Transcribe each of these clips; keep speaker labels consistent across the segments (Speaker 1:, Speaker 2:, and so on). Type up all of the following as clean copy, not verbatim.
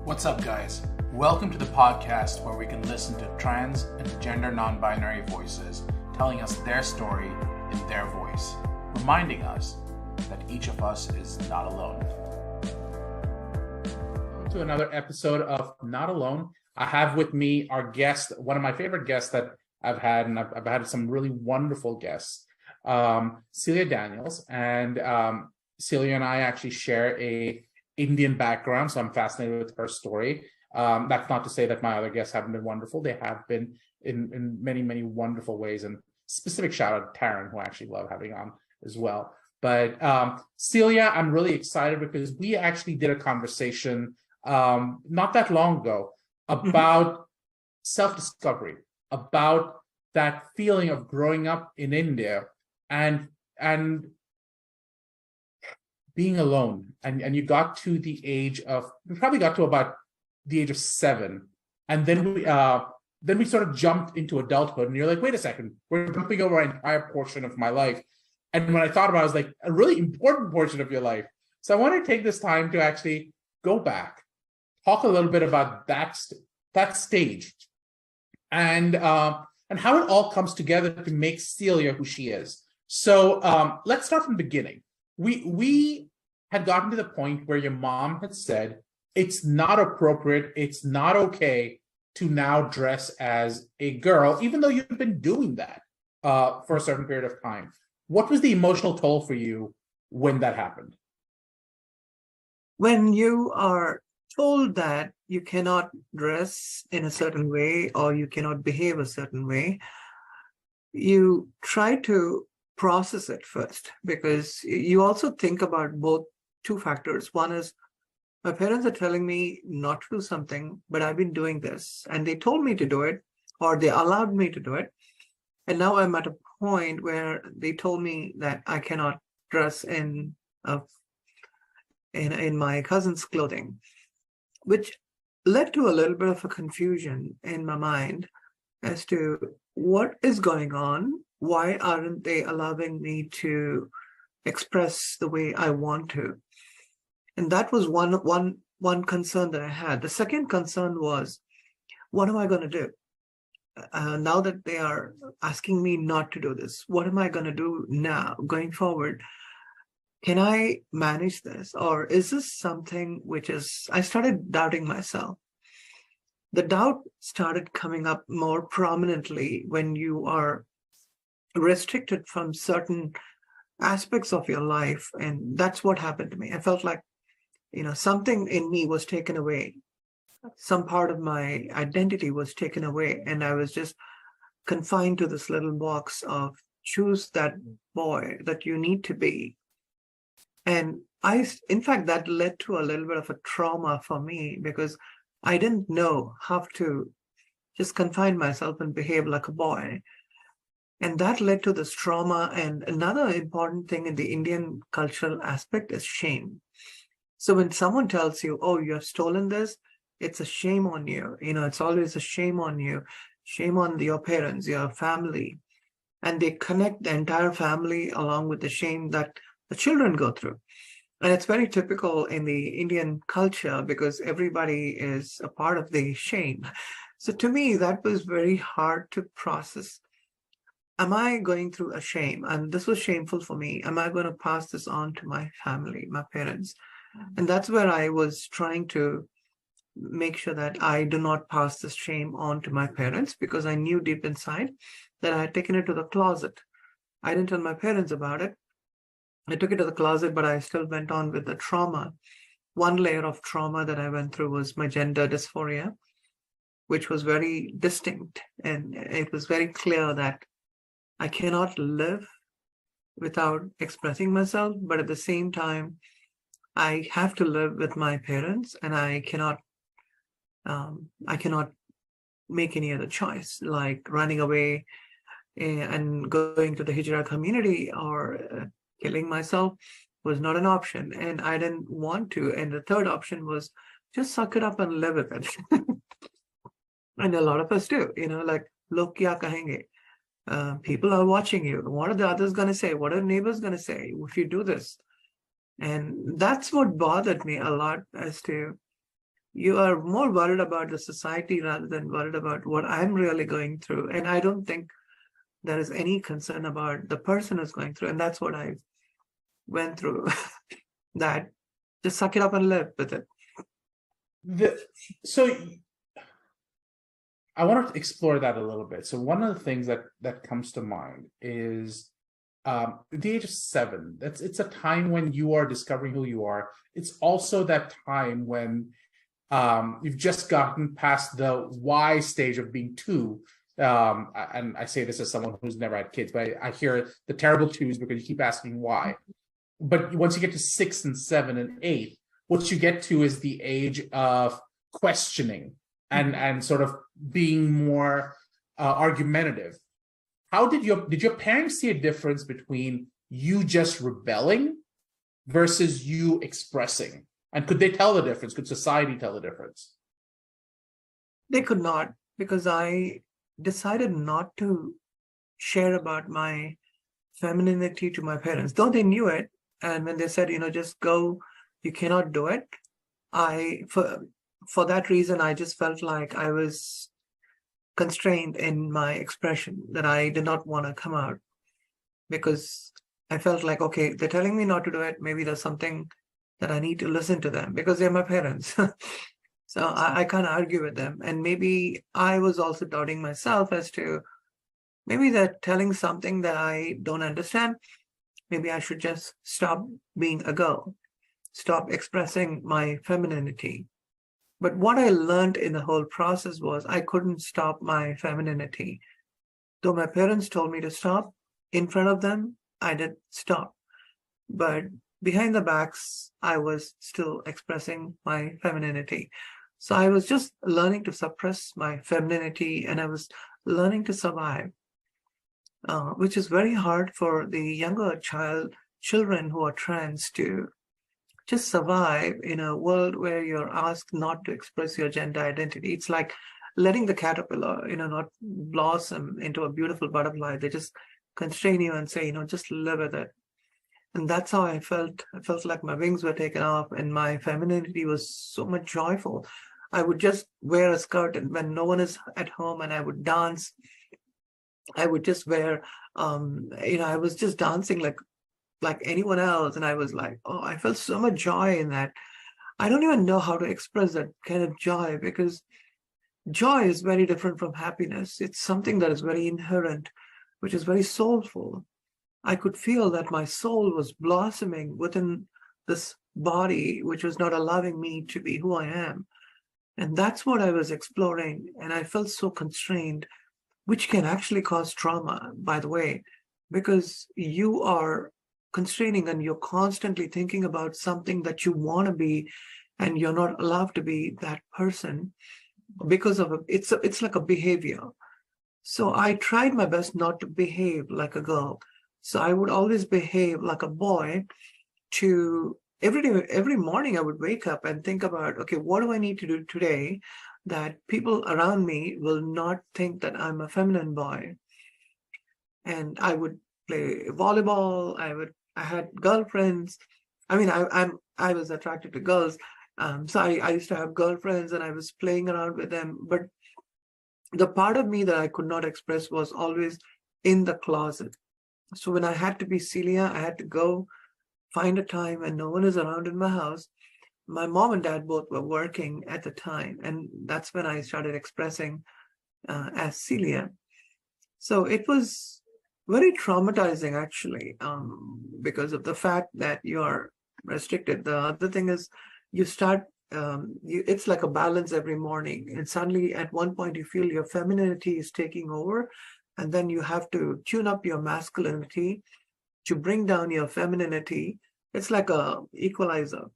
Speaker 1: What's up, guys? Welcome to the podcast where we can listen to trans and gender non-binary voices telling us their story in their voice, reminding us that each of us is not alone. Welcome to another episode of Not Alone. I have with me our guest, one of my favorite guests that I've had, and I've had some really wonderful guests, Celia Daniels. And Celia and I actually share a Indian background, so I'm fascinated with her story. That's not to say that my other guests haven't been wonderful. They have been in many, many wonderful ways. And specific shout out to Taryn, who I actually love having on as well. But Celia, I'm really excited because we actually did a conversation not that long ago about self-discovery, about that feeling of growing up in India and being alone, and you got to the age of, we probably got to about the age of 7, and then we sort of jumped into adulthood, and you're like, wait a second, we're jumping over an entire portion of my life. And when I thought about it, I was like, a really important portion of your life. So I want to take this time to actually go back, talk a little bit about that stage, and how it all comes together to make Celia who she is. So let's start from the beginning. We had gotten to the point where your mom had said, it's not appropriate, it's not okay to now dress as a girl, even though you've been doing that for a certain period of time. What was the emotional toll for you when that happened?
Speaker 2: When you are told that you cannot dress in a certain way or you cannot behave a certain way, you try to process it first, because you also think about both two factors. One is, my parents are telling me not to do something, but I've been doing this, and they told me to do it, or they allowed me to do it. And now I'm at a point where they told me that I cannot dress in my cousin's clothing, which led to a little bit of a confusion in my mind as to what is going on. Why aren't they allowing me to express the way I want to? And that was one concern that I had. The second concern was, what am I going to do? Now that they are asking me not to do this, what am I going to do now going forward? Can I manage this? Or is this something which is, I started doubting myself. The doubt started coming up more prominently when you are restricted from certain aspects of your life. And that's what happened to me. I felt like, something in me was taken away. Some part of my identity was taken away. And I was just confined to this little box of choose that boy that you need to be. And in fact, that led to a little bit of a trauma for me, because I didn't know how to just confine myself and behave like a boy. And that led to this trauma. And another important thing in the Indian cultural aspect is shame. So when someone tells you, oh, you have stolen this, it's a shame on you. It's always a shame on you, shame on your parents, your family. And they connect the entire family along with the shame that the children go through. And it's very typical in the Indian culture because everybody is a part of the shame. So to me, that was very hard to process. Am I going through a shame? And this was shameful for me. Am I going to pass this on to my family, my parents? And that's where I was trying to make sure that I do not pass this shame on to my parents, because I knew deep inside that I had taken it to the closet. I didn't tell my parents about it. I took it to the closet, but I still went on with the trauma. One layer of trauma that I went through was my gender dysphoria, which was very distinct. And it was very clear that I cannot live without expressing myself, but at the same time, I have to live with my parents, and I cannot make any other choice, like running away and going to the hijra community or killing myself was not an option, and I didn't want to. And the third option was just suck it up and live with it. And a lot of us do, like, log kya kahenge? People are watching you. What are the others going to say? What are neighbors going to say if you do this? And that's what bothered me a lot, as to you are more worried about the society rather than worried about what I'm really going through. And I don't think there is any concern about the person who's going through. And that's what I went through. That just suck it up and live with it.
Speaker 1: So I want to explore that a little bit. So one of the things that comes to mind is the age of 7. It's a time when you are discovering who you are. It's also that time when you've just gotten past the why stage of being 2. And I say this as someone who's never had kids, but I hear the terrible 2s because you keep asking why. But once you get to 6 and 7 and 8, what you get to is the age of questioning and sort of being more argumentative. How did your parents see a difference between you just rebelling versus you expressing? And could they tell the difference? Could society tell the difference?
Speaker 2: They could not, because I decided not to share about my femininity to my parents, though they knew it. And when they said, just go, you cannot do it, for that reason, I just felt like I was constrained in my expression, that I did not want to come out, because I felt like, okay, they're telling me not to do it. Maybe there's something that I need to listen to them because they're my parents. So I can't argue with them. And maybe I was also doubting myself as to maybe they're telling something that I don't understand. Maybe I should just stop being a girl, stop expressing my femininity. But what I learned in the whole process was I couldn't stop my femininity. Though my parents told me to stop, in front of them, I did stop. But behind the backs, I was still expressing my femininity. So I was just learning to suppress my femininity, and I was learning to survive, which is very hard for the younger children who are trans to just survive in a world where you're asked not to express your gender identity. It's like letting the caterpillar, not blossom into a beautiful butterfly. They just constrain you and say, just live with it. And that's how I felt. I felt like my wings were taken off and my femininity was so much joyful. I would just wear a skirt, and when no one is at home, and I would dance. I would just wear, I was just dancing like anyone else. And I was like, oh, I felt so much joy in that. I don't even know how to express that kind of joy, because joy is very different from happiness. It's something that is very inherent, which is very soulful. I could feel that my soul was blossoming within this body, which was not allowing me to be who I am. And that's what I was exploring. And I felt so constrained, which can actually cause trauma, by the way, because you are constraining and you're constantly thinking about something that you want to be, and you're not allowed to be that person because of it's like a behavior. So I tried my best not to behave like a girl. So I would always behave like a boy. To every day, every morning I would wake up and think about, okay, what do I need to do today that people around me will not think that I'm a feminine boy? And I would play volleyball. I had girlfriends. I mean, I was attracted to girls. So I used to have girlfriends and I was playing around with them. But the part of me that I could not express was always in the closet. So when I had to be Celia, I had to go find a time when no one is around in my house. My mom and dad both were working at the time. And that's when I started expressing as Celia. So it was very traumatizing, actually, because of the fact that you're restricted. The other thing is you start, it's like a balance every morning. And suddenly at one point you feel your femininity is taking over. And then you have to tune up your masculinity to bring down your femininity. It's like a equalizer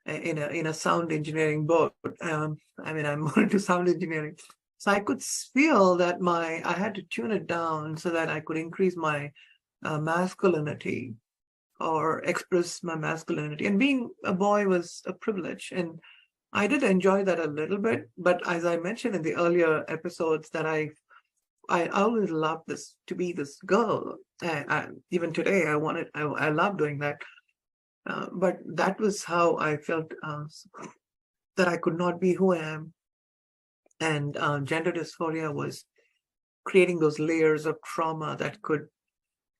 Speaker 2: in a sound engineering board. I'm more into sound engineering. So I could feel that I had to tune it down so that I could increase my masculinity or express my masculinity. And being a boy was a privilege. And I did enjoy that a little bit. But as I mentioned in the earlier episodes, that I always loved this, to be this girl. Even today, I love doing that. But that was how I felt that I could not be who I am. And gender dysphoria was creating those layers of trauma that could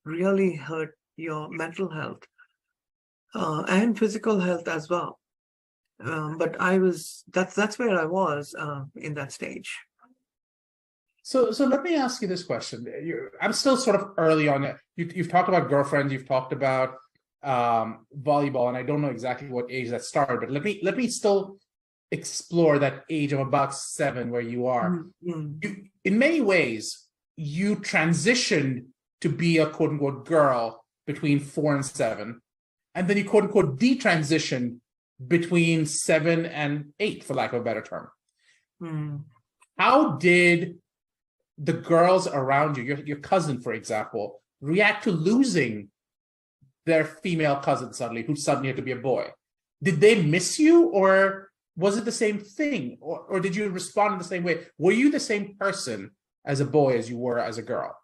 Speaker 2: really hurt your mental health and physical health as well. But that's where I was in that stage.
Speaker 1: So let me ask you this question. I'm still sort of early on it. You've talked about girlfriends, you've talked about volleyball, and I don't know exactly what age that started, but let me still explore that age of about 7 where you are.
Speaker 2: Mm-hmm.
Speaker 1: In many ways, you transitioned to be a quote unquote girl between 4 and 7, and then you quote unquote detransitioned between 7 and 8, for lack of a better term. How did the girls around you, your cousin, for example, react to losing their female cousin suddenly, who suddenly had to be a boy? Did they miss you, or was it the same thing? Or did you respond in the same way? Were you the same person as a boy as you were as a girl?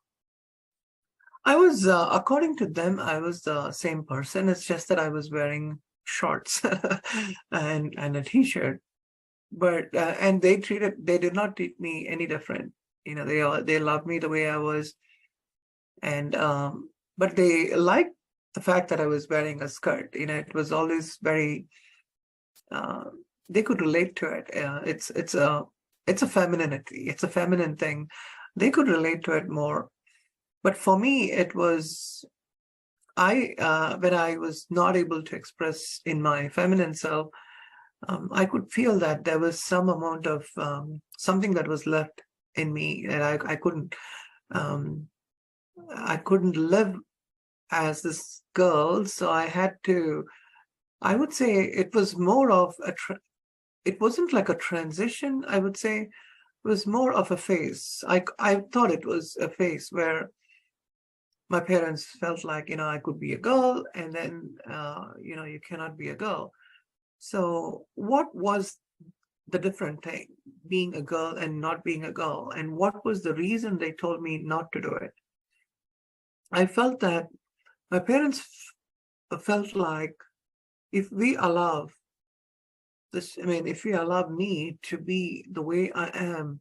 Speaker 2: I was, according to them, I was the same person. It's just that I was wearing shorts and a t-shirt. But and they did not treat me any different. You know, they loved me the way I was, and but they liked the fact that I was wearing a skirt. You know, it was always very. They could relate to it. It's a femininity. It's a feminine thing. They could relate to it more. But for me, it was when I was not able to express in my feminine self, I could feel that there was some amount of something that was left in me, and I couldn't live as this girl. So I had to. I would say it was more of it wasn't like a transition. I would say it was more of a phase. I thought it was a phase where my parents felt like, you know, I could be a girl, and then you know, you cannot be a girl. So what was the different thing, being a girl and not being a girl? And what was the reason they told me not to do it? I felt that my parents felt like if we allow this, I mean, if we allow me to be the way I am,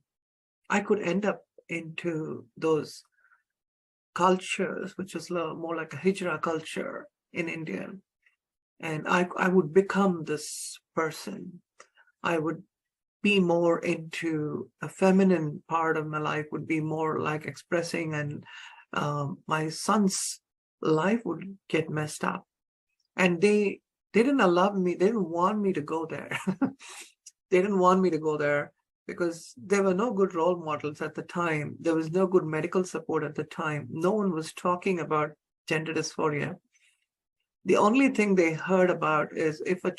Speaker 2: I could end up into those cultures, which is more like a hijra culture in India. And I would become this person. I would be more into a feminine part of my life, would be more like expressing, and my son's life would get messed up. And they didn't allow me, they didn't want me to go there. They didn't want me to go there because there were no good role models at the time. There was no good medical support at the time. No one was talking about gender dysphoria. The only thing they heard about is if a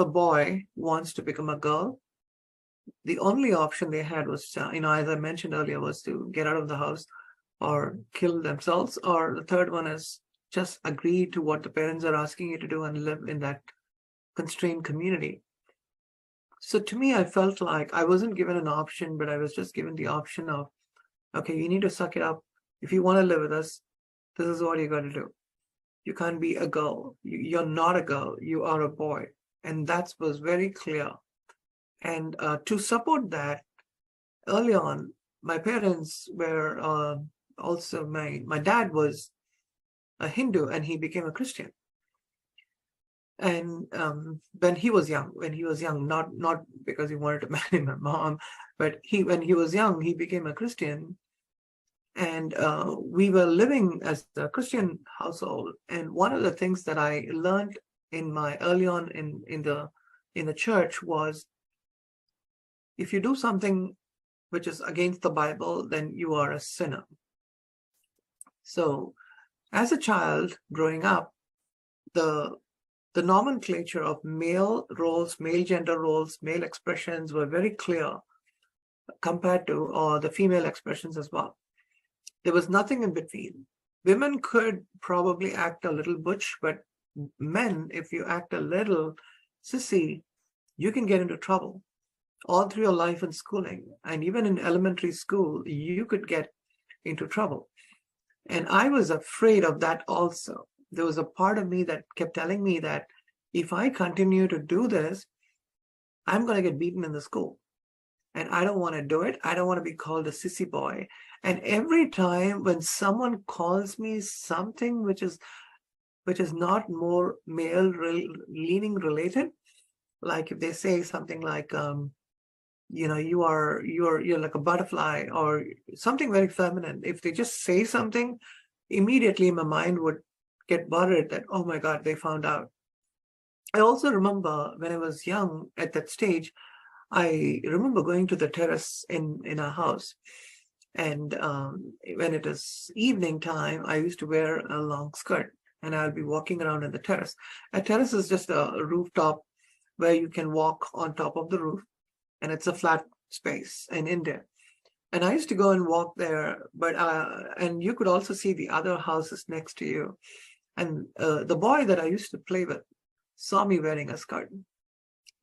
Speaker 2: boy wants to become a girl, the only option they had was, you know, as I mentioned earlier, was to get out of the house or kill themselves. Or the third one is just agree to what the parents are asking you to do and live in that constrained community. So to me, I felt like I wasn't given an option, but I was just given the option of, okay, you need to suck it up. If you want to live with us, this is what you got to do. You can't be a girl. You're not a girl. You are a boy. And that was very clear. And to support that, early on, my parents were also, my dad was a Hindu and he became a Christian. And when he was young, not because he wanted to marry my mom, but when he was young, he became a Christian. And we were living as a Christian household. And one of the things that I learned in my early on in the church was, if you do something which is against the Bible, then you are a sinner. So as a child growing up, the nomenclature of male roles, male gender roles, male expressions were very clear compared to the female expressions as well. There was nothing in between. Women could probably act a little butch, but men, if you act a little sissy, you can get into trouble. All through your life in schooling, and even in elementary school, you could get into trouble. And I was afraid of that also. There was a part of me that kept telling me that if I continue to do this, I'm going to get beaten in the school. And I don't want to do it. I don't want to be called a sissy boy. And every time when someone calls me something which is not more male leaning related, like if they say something like, you're like a butterfly or something very feminine. If they just say something, immediately my mind would get worried that, oh my God, they found out. I also remember when I was young at that stage, I remember going to the terrace in our house. And when it is evening time, I used to wear a long skirt and I'll be walking around in the terrace. A terrace is just a rooftop where you can walk on top of the roof, and it's a flat space in India. And I used to go and walk there, but and you could also see the other houses next to you. And the boy that I used to play with saw me wearing a skirt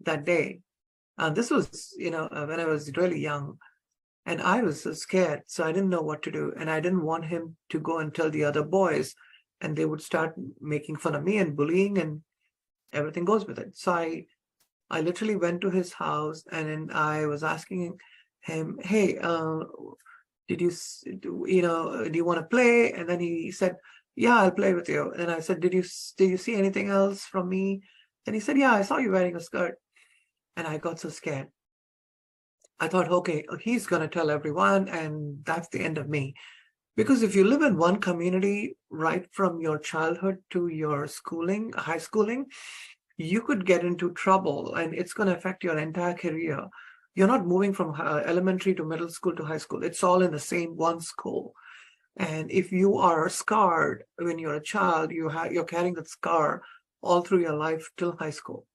Speaker 2: that day. And this was, when I was really young, and I was so scared. So I didn't know what to do. And I didn't want him to go and tell the other boys, and they would start making fun of me and bullying, and everything goes with it. So I literally went to his house, and then I was asking him, hey, do you want to play? And then he said, yeah, I'll play with you. And I said, did you see anything else from me? And he said, yeah, I saw you wearing a skirt. And I got so scared. I thought, okay, he's going to tell everyone, and that's the end of me. Because if you live in one community right from your childhood to your schooling, high schooling, you could get into trouble, and it's going to affect your entire career. You're not moving from elementary to middle school to high school. It's all in the same one school. And if you are scarred when you're a child, you're carrying that scar all through your life till high school.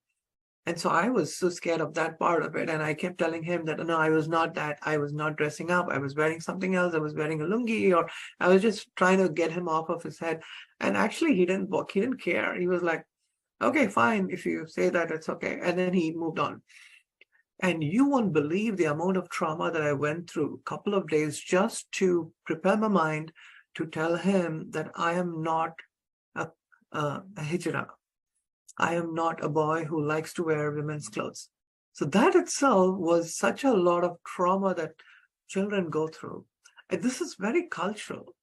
Speaker 2: And so I was so scared of that part of it. And I kept telling him that, no, I was not that. I was not dressing up. I was wearing something else. I was wearing a lungi, or I was just trying to get him off of his head. And actually, he didn't balk. He didn't care. He was like, okay, fine. If you say that, it's okay. And then he moved on. And you won't believe the amount of trauma that I went through a couple of days just to prepare my mind to tell him that I am not a hijra. I am not a boy who likes to wear women's clothes. So that itself was such a lot of trauma that children go through. And this is very cultural,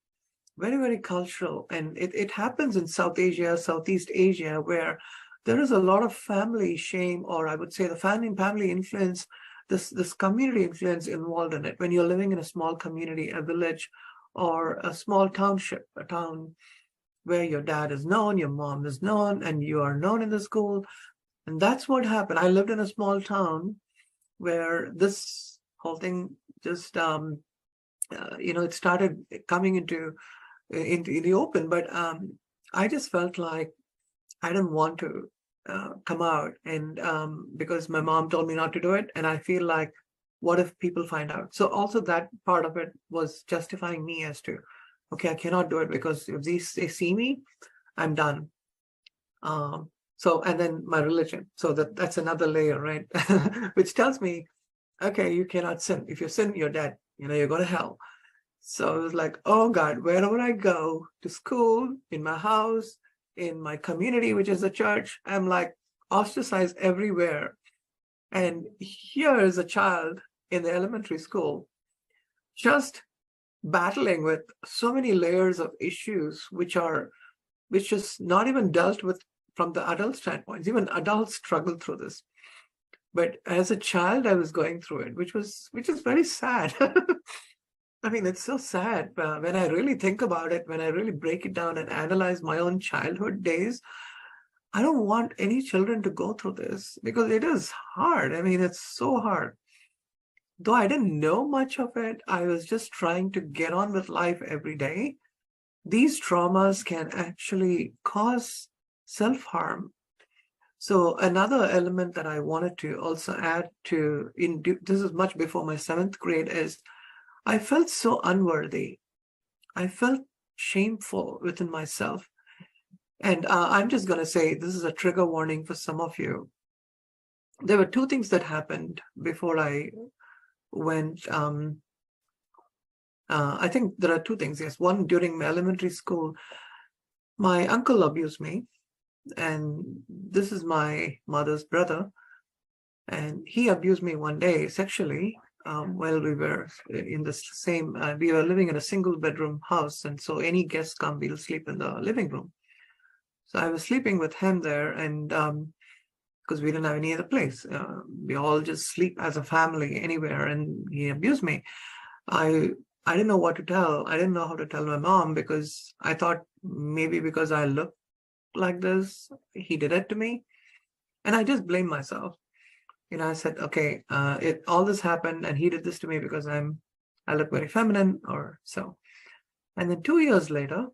Speaker 2: very, very cultural. And it happens in South Asia, Southeast Asia, where there is a lot of family shame, or I would say the family influence, this community influence involved in it. When you're living in a small community, a village, or a small township, a town where your dad is known, your mom is known, and you are known in the school. And that's what happened. I lived in a small town where this whole thing just, it started coming into the open. But I just felt like I didn't want to come out, and because my mom told me not to do it. And I feel like, what if people find out? So also that part of it was justifying me as to, okay, I cannot do it, because if they see me, I'm done. And then my religion. So that's another layer, right? Which tells me, okay, you cannot sin. If you sin, you're dead. You're going to hell. So it was like, oh God, wherever I go, to school, in my house, in my community, which is the church, I'm like ostracized everywhere. And here is a child in the elementary school, just battling with so many layers of issues, which is not even dealt with from the adult standpoint. Even adults struggle through this. But as a child, I was going through it, which is very sad. I mean, it's so sad when I really think about it, when I really break it down and analyze my own childhood days. I don't want any children to go through this, because it is hard. I mean, it's so hard. Though I didn't know much of it, I was just trying to get on with life every day. These traumas can actually cause self-harm. So another element that I wanted to also add to, this is much before my 7th grade, is I felt so unworthy. I felt shameful within myself. And I'm just going to say, this is a trigger warning for some of you. There were 2 things that happened before I went. I think there are 2 things. Yes, one, during my elementary school, my uncle abused me. and this is my mother's brother, and he abused me one day sexually while we were in the same, we were living in a single bedroom house, and so any guests come, we'll sleep in the living room. So I was sleeping with him there, and because we didn't have any other place, we all just sleep as a family anywhere, and he abused me. I didn't know what to tell. I didn't know how to tell my mom, because I thought maybe because I look like this, he did it to me. And I just blamed myself. I said, okay, all this happened and he did this to me because I look very feminine or so. And then 2 years later,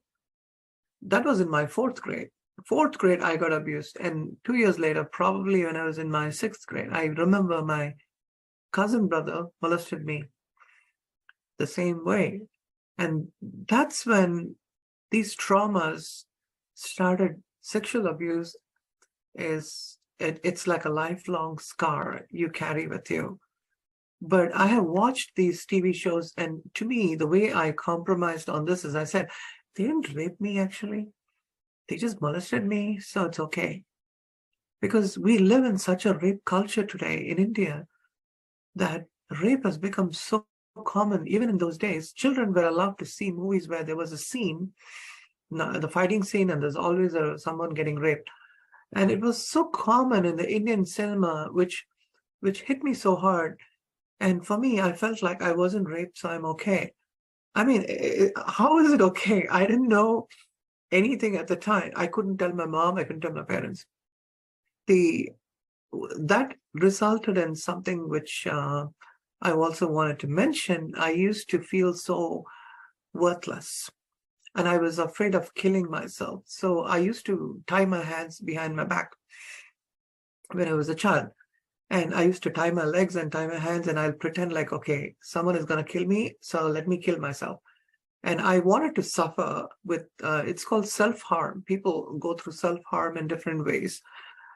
Speaker 2: that was in my fourth grade. Fourth grade, I got abused. And 2 years later, probably when I was in my sixth grade, I remember my cousin brother molested me the same way. And that's when these traumas started. Sexual abuse it's like a lifelong scar you carry with you. But I have watched these TV shows, and to me, the way I compromised on this is I said, they didn't rape me actually. They just molested me, so it's okay. Because we live in such a rape culture today in India that rape has become so common. Even in those days, children were allowed to see movies where there was a scene, the fighting scene, and there's always someone getting raped. And it was so common in the Indian cinema, which hit me so hard. And for me, I felt like I wasn't raped, so I'm okay. I mean, how is it okay? I didn't know anything at the time. I couldn't tell my mom, I couldn't tell my parents. That resulted in something which I also wanted to mention. I used to feel so worthless, and I was afraid of killing myself. So I used to tie my hands behind my back when I was a child. And I used to tie my legs and tie my hands, and I'll pretend like, okay, someone is going to kill me, so let me kill myself. And I wanted to suffer with, it's called self-harm. People go through self-harm in different ways.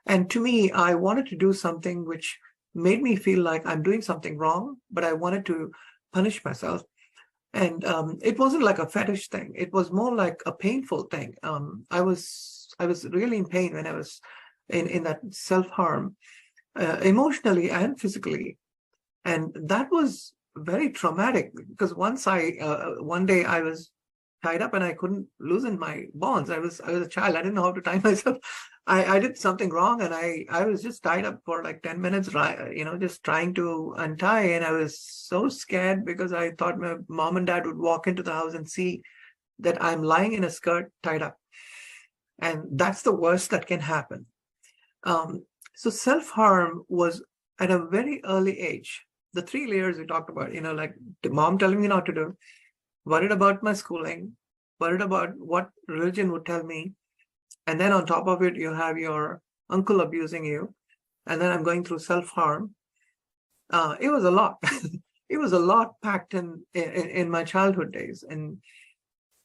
Speaker 2: And to me, I wanted to do something which made me feel like I'm doing something wrong, but I wanted to punish myself. And it wasn't like a fetish thing. It was more like a painful thing. I was really in pain when I was in that self-harm, emotionally and physically. And that was very traumatic, because one day I was tied up and I couldn't loosen my bonds. I was a child. I didn't know how to tie myself. I did something wrong, and I was just tied up for like 10 minutes, just trying to untie. And I was so scared because I thought my mom and dad would walk into the house and see that I'm lying in a skirt tied up. And that's the worst that can happen. So self-harm was at a very early age. The 3 layers we talked about, like the mom telling me not to do, worried about my schooling, worried about what religion would tell me. And then on top of it, you have your uncle abusing you. And then I'm going through self-harm. It was a lot. It was a lot packed in my childhood days. And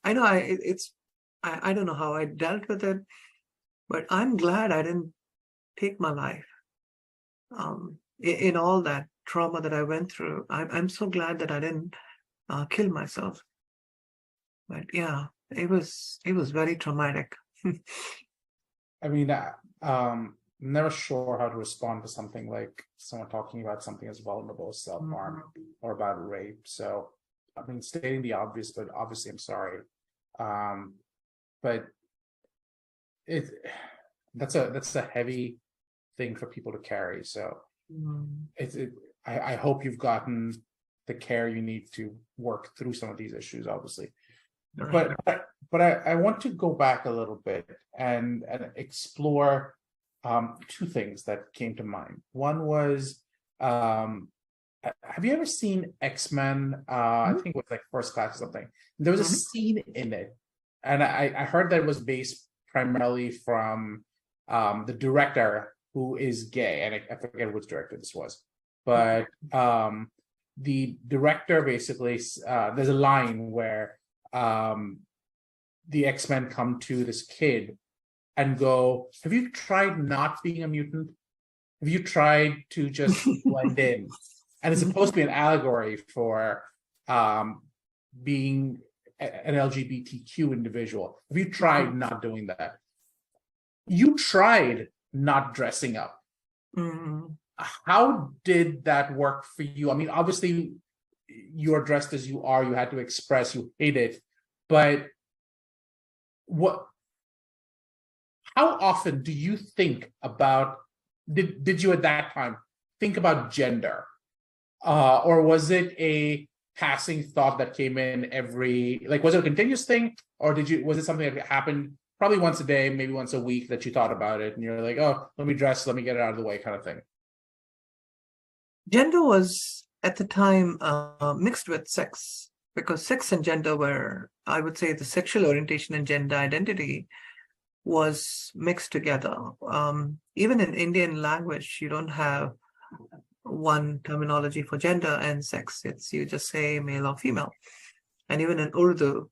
Speaker 2: I know I don't know how I dealt with it, but I'm glad I didn't take my life. In all that trauma that I went through, I'm so glad that I didn't kill myself. But yeah, it was very traumatic.
Speaker 1: I mean, never sure how to respond to something like someone talking about something as vulnerable as self-harm or about rape. So, I mean, stating the obvious, but obviously I'm sorry. But that's a heavy thing for people to carry. So I hope you've gotten the care you need to work through some of these issues, obviously.
Speaker 2: Right.
Speaker 1: But I want to go back a little bit and explore two things that came to mind. One was, have you ever seen X-Men? I think it was like First Class or something. There was a scene in it, and I heard that it was based primarily from the director, who is gay, and I forget which director this was, but the director basically, there's a line where the X-Men come to this kid and go, have you tried not being a mutant? Have you tried to just blend in? And it's supposed to be an allegory for being an LGBTQ individual. Have you tried not doing that? you tried not dressing up.
Speaker 2: Mm.
Speaker 1: How did that work for you? I mean, obviously, you're dressed as you are. You had to express you hate it, but what? How often do you think about? Did you at that time think about gender, or was it a passing thought that came in every? Like, was it a continuous thing, or was it something that happened probably once a day, maybe once a week that you thought about it, and you're like, oh, let me dress, let me get it out of the way, kind of thing?
Speaker 2: Gender was at the time mixed with sex, because sex and gender were, I would say, the sexual orientation and gender identity was mixed together. Even in Indian language, you don't have one terminology for gender and sex. It's you just say male or female. And even in Urdu.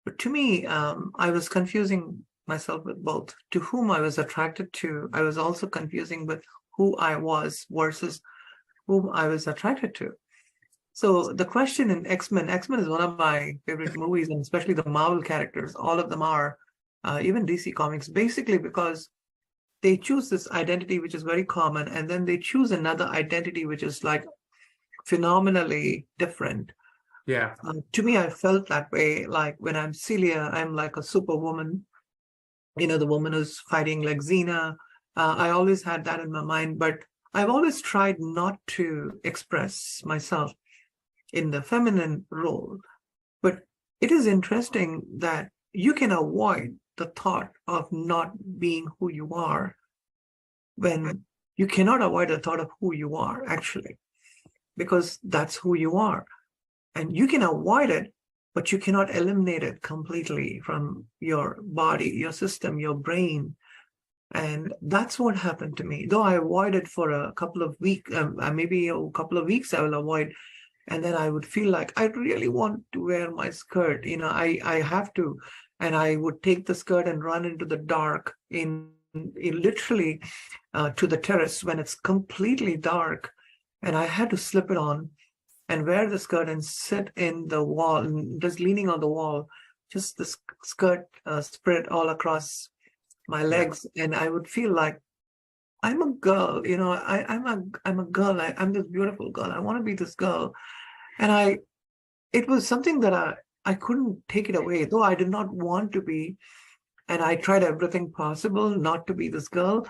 Speaker 2: But to me, I was confusing myself with both. To whom I was attracted to, I was also confusing with who I was versus whom I was attracted to. So the question in X-Men is one of my favorite movies, and especially the Marvel characters. All of them are, even DC Comics, basically because they choose this identity, which is very common, and then they choose another identity, which is like phenomenally different.
Speaker 1: Yeah.
Speaker 2: To me, I felt that way. Like when I'm Celia, I'm like a superwoman, the woman who's fighting like Xena. I always had that in my mind, but I've always tried not to express myself in the feminine role. But it is interesting that you can avoid the thought of not being who you are when you cannot avoid the thought of who you are, actually, because that's who you are. And you can avoid it, but you cannot eliminate it completely from your body, your system, your brain. And that's what happened to me. Though I avoided for a couple of weeks, maybe a couple of weeks I will avoid. And then I would feel like I really want to wear my skirt. I have to. And I would take the skirt and run into the dark in literally to the terrace when it's completely dark. And I had to slip it on and wear the skirt and sit in the wall, and just leaning on the wall, just the skirt spread all across my legs. Yeah. And I would feel like I'm a girl, I'm a girl. I'm this beautiful girl. I want to be this girl. And it was something that I couldn't take it away, though I did not want to be. And I tried everything possible not to be this girl.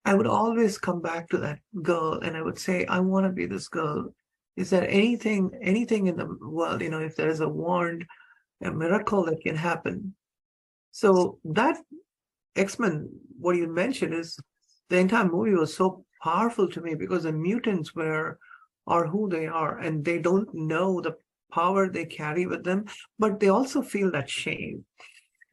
Speaker 2: I would always come back to that girl and I would say, I want to be this girl. Is there anything in the world, if there is a miracle that can happen? So that X-Men, what you mentioned, is the entire movie was so powerful to me because the mutants are who they are, and they don't know the power they carry with them, but they also feel that shame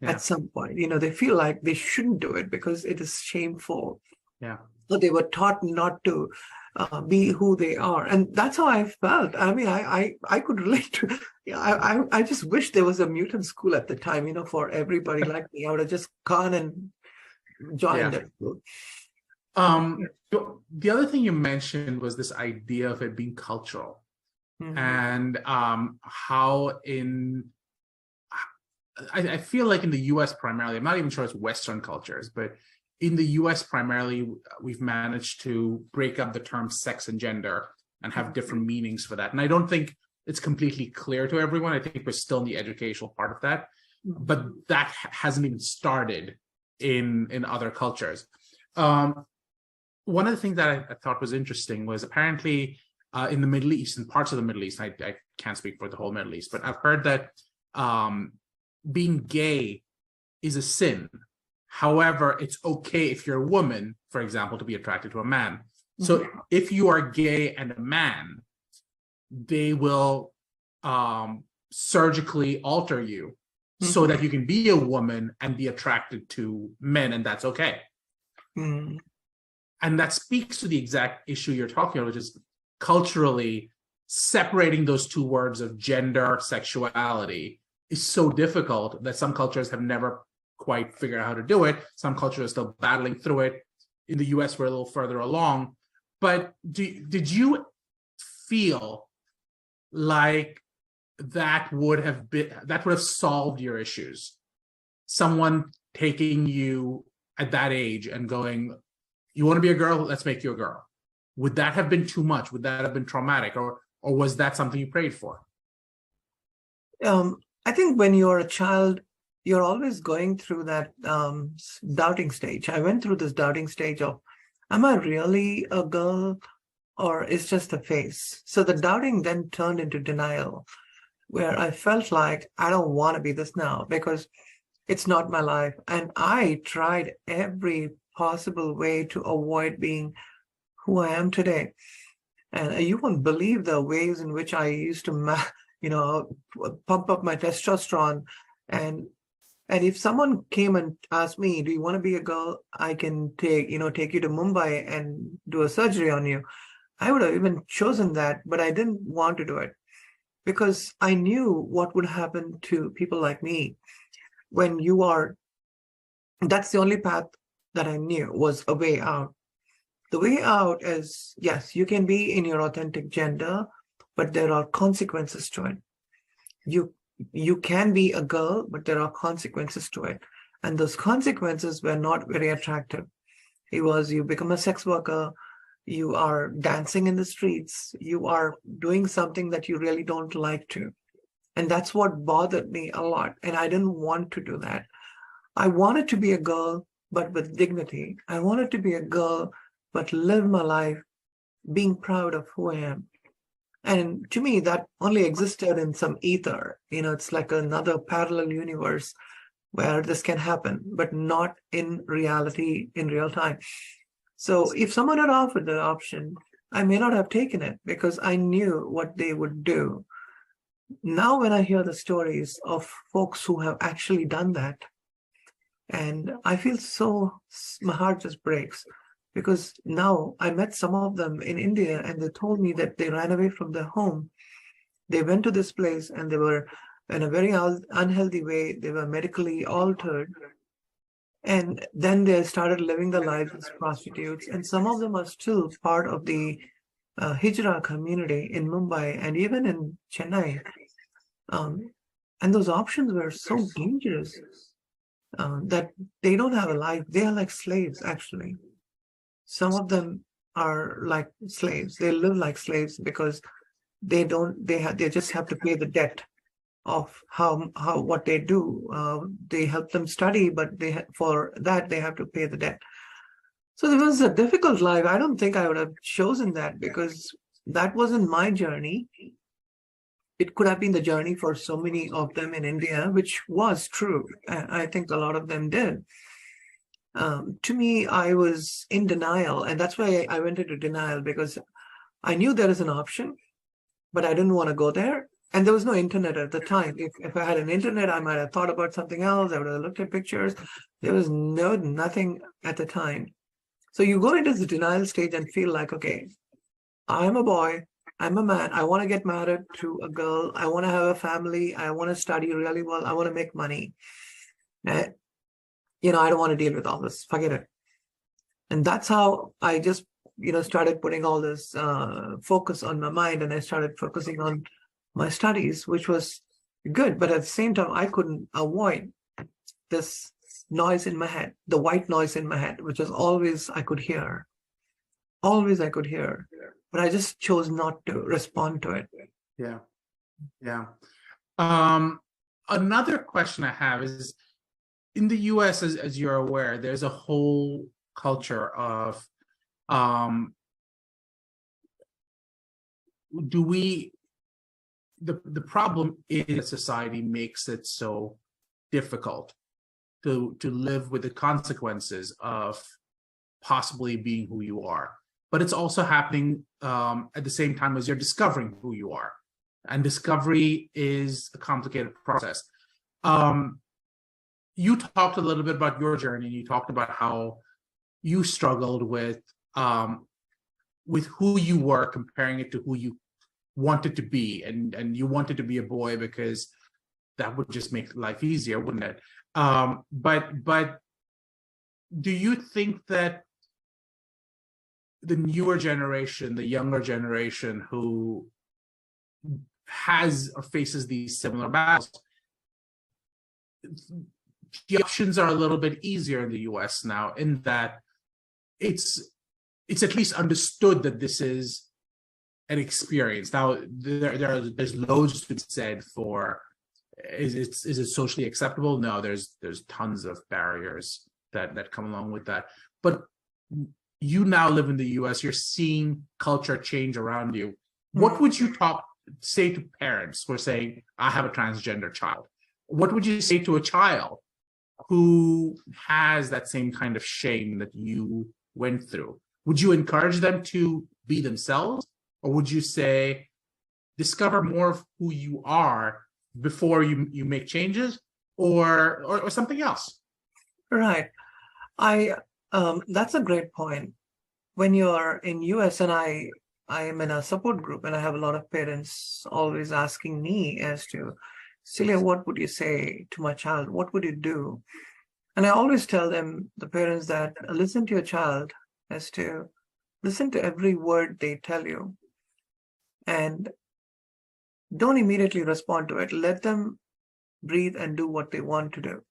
Speaker 2: at some point. They feel like they shouldn't do it because it is shameful.
Speaker 1: Yeah.
Speaker 2: So they were taught not to be who they are, and that's how I felt. I mean, I could relate to. I just wish there was a mutant school at the time, for everybody like me. I would have just gone and joined it.
Speaker 1: The other thing you mentioned was this idea of it being cultural, and how I feel like in the U.S. primarily, I'm not even sure it's Western cultures, but in the US, primarily, we've managed to break up the term sex and gender and have different meanings for that. And I don't think it's completely clear to everyone. I think we're still in the educational part of that, but that hasn't even started in other cultures. One of the things that I thought was interesting was apparently in the Middle East, in parts of the Middle East, I can't speak for the whole Middle East, but I've heard that being gay is a sin. However, it's okay if you're a woman, for example, to be attracted to a man. So if you are gay and a man, they will surgically alter you so that you can be a woman and be attracted to men, and that's okay. And that speaks to the exact issue you're talking about, which is culturally separating those two words of gender, sexuality is so difficult that some cultures have never quite figure out how to do it. Some cultures are still battling through it. In the US, we're a little further along. But did you feel like that would have solved your issues? Someone taking you at that age and going, you want to be a girl, let's make you a girl? Would that have been too much? Would that have been traumatic? Or was that something you prayed for?
Speaker 2: I think when you're a child, you're always going through that doubting stage. I went through this doubting stage of, am I really a girl, or is just a face? So the doubting then turned into denial, where I felt like I don't want to be this now because it's not my life. And I tried every possible way to avoid being who I am today. And you won't believe the ways in which I used to, pump up my testosterone. And if someone came and asked me, do you want to be a girl? I can take you to Mumbai and do a surgery on you. I would have even chosen that, but I didn't want to do it because I knew what would happen to people like me when that's the only path that I knew was a way out. The way out is, yes, you can be in your authentic gender, but there are consequences to it. You can be a girl, but there are consequences to it. And those consequences were not very attractive. It was, you become a sex worker, you are dancing in the streets, you are doing something that you really don't like to. And that's what bothered me a lot. And I didn't want to do that. I wanted to be a girl, but with dignity. I wanted to be a girl, but live my life being proud of who I am. And to me, that only existed in some ether. It's like another parallel universe where this can happen, but not in reality, in real time. So if someone had offered the option, I may not have taken it because I knew what they would do. Now, when I hear the stories of folks who have actually done that, and I feel my heart just breaks. Because now I met some of them in India and they told me that they ran away from their home. They went to this place and they were in a very unhealthy way. They were medically altered. And then they started living their lives as prostitutes. And some of them are still part of the hijra community in Mumbai and even in Chennai. And those options were so dangerous that they don't have a life. They are like slaves, actually. Some of them are like slaves. They live like slaves because they just have to pay the debt of what they do. They help them study, but for that they have to pay the debt. So it was a difficult life. I don't think I would have chosen that because that wasn't my journey. It could have been the journey for so many of them in India, which was true. I think a lot of them did. To me, I was in denial, and that's why I went into denial, because I knew there is an option, but I didn't want to go there. And there was no internet at the time. If I had an internet, I might have thought about something else. I would have looked at pictures. There was nothing at the time. So you go into the denial stage and feel like, okay, I'm a boy, I'm a man, I want to get married to a girl, I want to have a family, I want to study really well, I want to make money. I don't want to deal with all this, forget it. And that's how I just, started putting all this focus on my mind, and I started focusing on my studies, which was good. But at the same time, I couldn't avoid this noise in my head, the white noise in my head, which was always I could hear. Always I could hear. But I just chose not to respond to it.
Speaker 1: Yeah. Yeah. Another question I have is, in the US, as you're aware, there's a whole culture of the problem is that society makes it so difficult to live with the consequences of possibly being who you are. But it's also happening at the same time as you're discovering who you are. And discovery is a complicated process. You talked a little bit about your journey. You talked about how you struggled with who you were, comparing it to who you wanted to be, and you wanted to be a boy because that would just make life easier, wouldn't it? But do you think that the newer generation, the younger generation who has or faces these similar battles, the options are a little bit easier in the US now, in that it's at least understood that this is an experience. Now, there's loads to be said for is it socially acceptable? No, there's tons of barriers that come along with that. But you now live in the US, you're seeing culture change around you. What would you say to parents who are saying, I have a transgender child? What would you say to a child who has that same kind of shame that you went through? Would you encourage them to be themselves? Or would you say, discover more of who you are before you make changes, or something else?
Speaker 2: Right. That's a great point. When you're in US, and I am in a support group, and I have a lot of parents always asking me as to, Celia, what would you say to my child? What would you do? And I always tell them, the parents, that listen to your child, as to listen to every word they tell you, and don't immediately respond to it. Let them breathe and do what they want to do.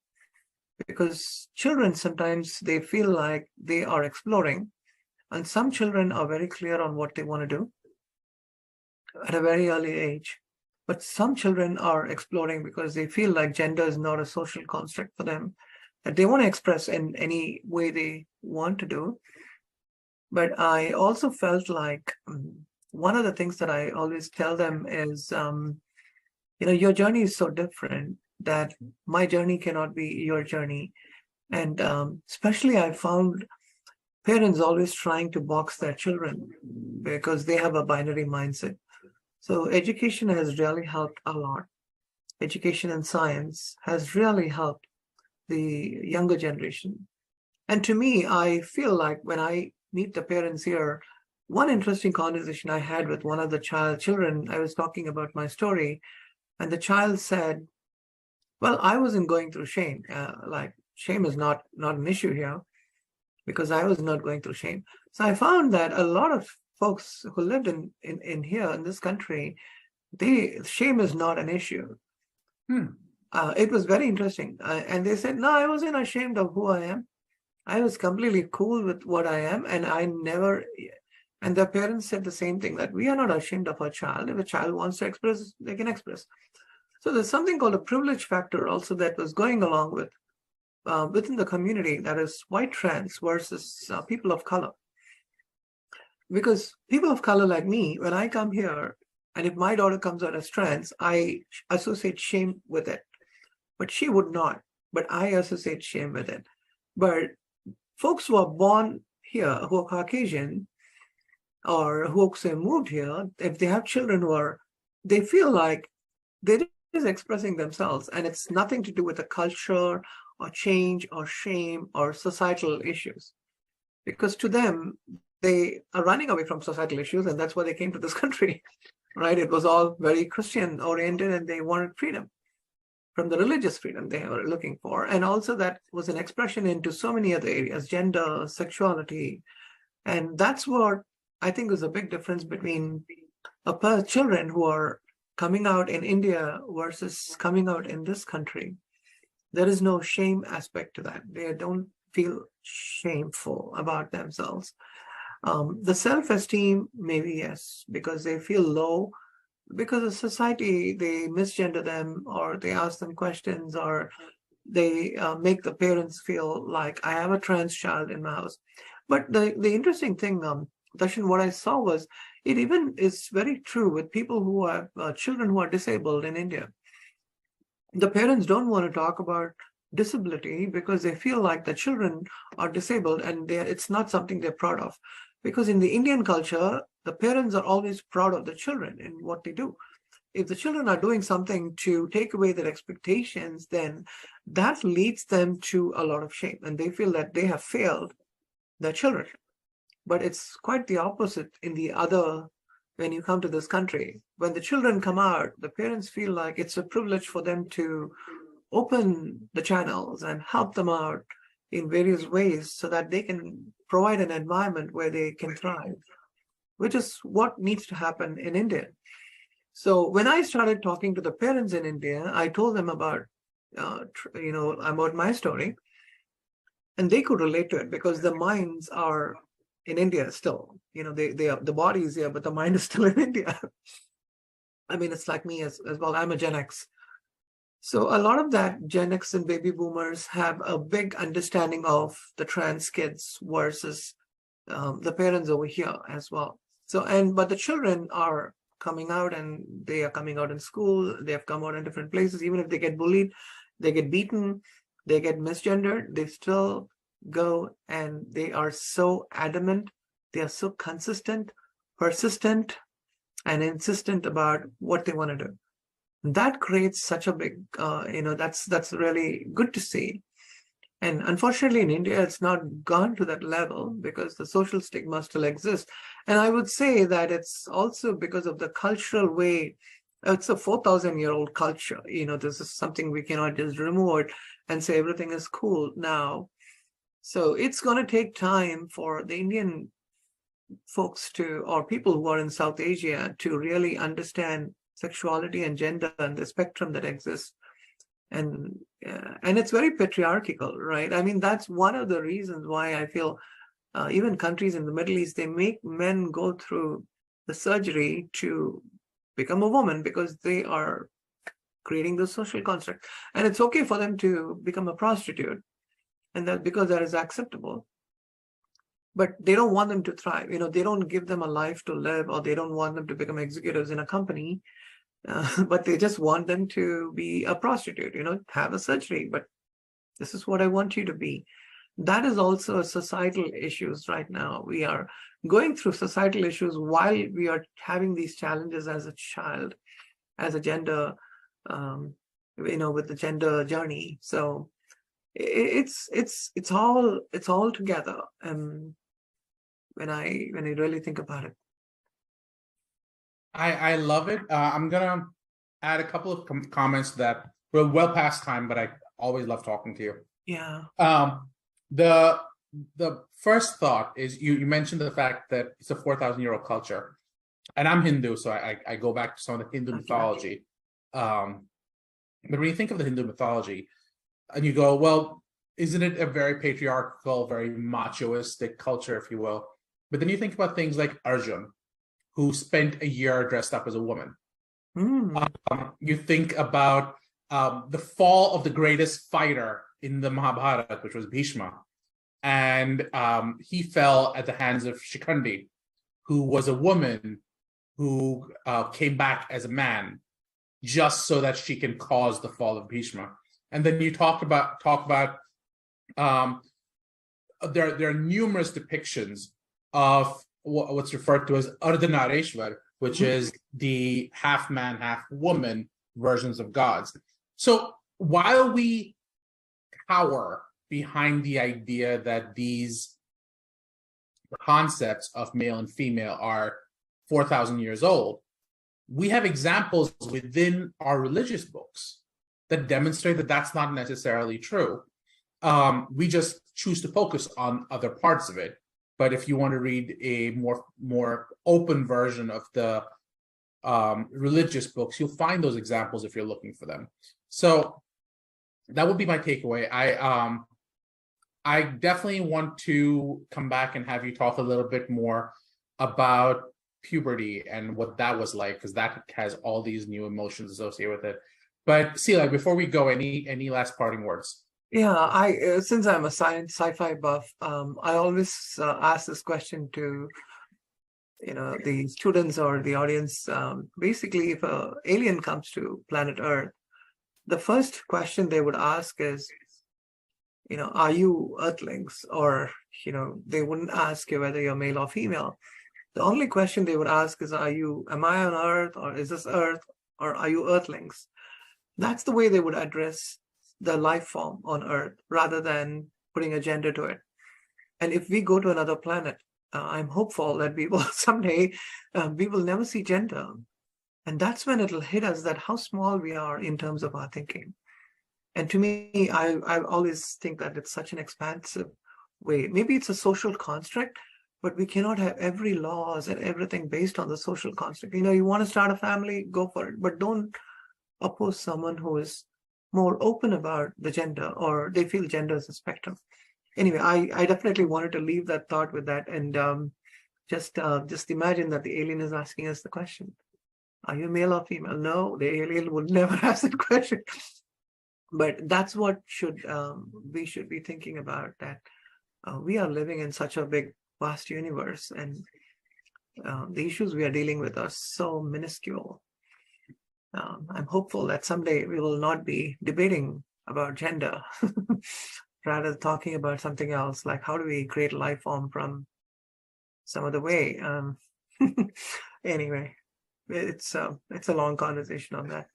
Speaker 2: Because children, sometimes they feel like they are exploring, and some children are very clear on what they want to do at a very early age. But some children are exploring because they feel like gender is not a social construct for them, that they want to express in any way they want to do. But I also felt like one of the things that I always tell them is, your journey is so different that my journey cannot be your journey. And especially I found parents always trying to box their children because they have a binary mindset. So education has really helped a lot. Education and science has really helped the younger generation. And to me, I feel like when I meet the parents here, one interesting conversation I had with one of the children, I was talking about my story, and the child said, well, I wasn't going through shame. Like, shame is not an issue here because I was not going through shame. So I found that a lot of folks who lived in here in this country, shame is not an issue. It was very interesting. And they said, no, I wasn't ashamed of who I am. I was completely cool with what I am. And and their parents said the same thing, that we are not ashamed of our child. If a child wants to express, they can express. So there's something called a privilege factor also that was going along with within the community, that is white trans versus people of color. Because people of color like me, when I come here, and if my daughter comes out as trans, I associate shame with it. But she would not. But I associate shame with it. But folks who are born here, who are Caucasian, or who have moved here, if they have children they feel like they're just expressing themselves, and it's nothing to do with the culture or change or shame or societal issues. Because to them, they are running away from societal issues, and that's why they came to this country, right? It was all very Christian oriented, and they wanted freedom from the religious freedom they were looking for. And also that was an expression into so many other areas, gender, sexuality. And that's what I think is a big difference between children who are coming out in India versus coming out in this country. There is no shame aspect to that. They don't feel shameful about themselves. The self-esteem, maybe yes, because they feel low, because of society, they misgender them, or they ask them questions, or they make the parents feel like, I have a trans child in my house. But the interesting thing, Darshan, what I saw was, it even is very true with people who have children who are disabled in India. The parents don't want to talk about disability because they feel like the children are disabled, and it's not something they're proud of. Because in the Indian culture, the parents are always proud of the children and what they do. If the children are doing something to take away their expectations, then that leads them to a lot of shame, and they feel that they have failed their children. But it's quite the opposite when you come to this country. When the children come out, the parents feel like it's a privilege for them to open the channels and help them out in various ways so that they can provide an environment where they can thrive, which is what needs to happen in India. So when I started talking to the parents in India, I told them about about my story, and they could relate to it because the minds are in India still. They are, the body is here, but the mind is still in India. I mean, it's like me as well. I'm a Gen X. So a lot of that Gen X and baby boomers have a big understanding of the trans kids versus the parents over here as well. But the children are coming out, and they are coming out in school. They have come out in different places. Even if they get bullied, they get beaten, they get misgendered, they still go, and they are so adamant. They are so consistent, persistent, and insistent about what they want to do. That creates such a big, that's really good to see. And unfortunately, in India, it's not gone to that level because the social stigma still exists. And I would say that it's also because of the cultural way. It's a 4,000-year-old culture. This is something we cannot just remove it and say everything is cool now. So it's going to take time for the Indian folks or people who are in South Asia to really understand sexuality and gender and the spectrum that exists. And it's very patriarchal, right? I mean, that's one of the reasons why I feel even countries in the Middle East, they make men go through the surgery to become a woman because they are creating the social construct. And it's okay for them to become a prostitute, and that because that is acceptable. But they don't want them to thrive. They don't give them a life to live, or they don't want them to become executives in a company. But they just want them to be a prostitute, have a surgery. But this is what I want you to be. That is also a societal issues right now. We are going through societal issues while we are having these challenges as a child, as a gender, with the gender journey. So it's all together. When I really think about it.
Speaker 1: I love it. I'm gonna add a couple of comments that we're well past time, but I always love talking to you.
Speaker 2: Yeah.
Speaker 1: The first thought is you mentioned the fact that it's a 4,000-year-old culture, and I'm Hindu, so I go back to some of the Hindu mythology. But when you think of the Hindu mythology, and you go, well, isn't it a very patriarchal, very machoistic culture, if you will? But then you think about things like Arjun, who spent a year dressed up as a woman. You think about the fall of the greatest fighter in the Mahabharata, which was Bhishma. And he fell at the hands of Shikhandi, who was a woman who came back as a man just so that she can cause the fall of Bhishma. And then you talk about there are numerous depictions of what's referred to as Ardhanareshwar, which is the half man, half woman versions of gods. So while we cower behind the idea that these concepts of male and female are 4,000 years old, we have examples within our religious books that demonstrate that that's not necessarily true. We just choose to focus on other parts of it. But if you want to read a more open version of the religious books, you'll find those examples if you're looking for them. So that would be my takeaway. I definitely want to come back and have you talk a little bit more about puberty and what that was like, because that has all these new emotions associated with it. But Celia, before we go, any last parting words?
Speaker 2: Yeah, since I'm a sci-fi buff, I always ask this question to the students or the audience. Basically, if an alien comes to planet Earth, the first question they would ask is, are you Earthlings? Or they wouldn't ask you whether you're male or female. The only question they would ask is, am I on Earth, or is this Earth, or are you Earthlings? That's the way they would address the life form on Earth, rather than putting a gender to it. And if we go to another planet, I'm hopeful that we will someday, we will never see gender. And that's when it'll hit us that how small we are in terms of our thinking. And to me, I always think that it's such an expansive way. Maybe it's a social construct, but we cannot have every laws and everything based on the social construct. You want to start a family, go for it, but don't oppose someone who is more open about the gender, or they feel gender is a spectrum. Anyway, I definitely wanted to leave that thought with that, and just imagine that the alien is asking us the question: are you male or female? No, the alien would never ask that question. But that's what we should be thinking about, that we are living in such a big, vast universe, and the issues we are dealing with are so minuscule. I'm hopeful that someday we will not be debating about gender, rather talking about something else, like how do we create a life form from some other way. Anyway, it's a long conversation on that.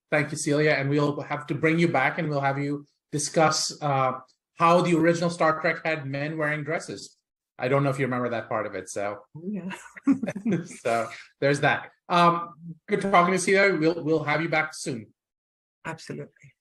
Speaker 1: Thank you, Celia. And we'll have to bring you back and we'll have you discuss how the original Star Trek had men wearing dresses. I don't know if you remember that part of it. So,
Speaker 2: Yeah.
Speaker 1: so there's that. Good talking to you, Celia. We'll have you back soon.
Speaker 2: Absolutely.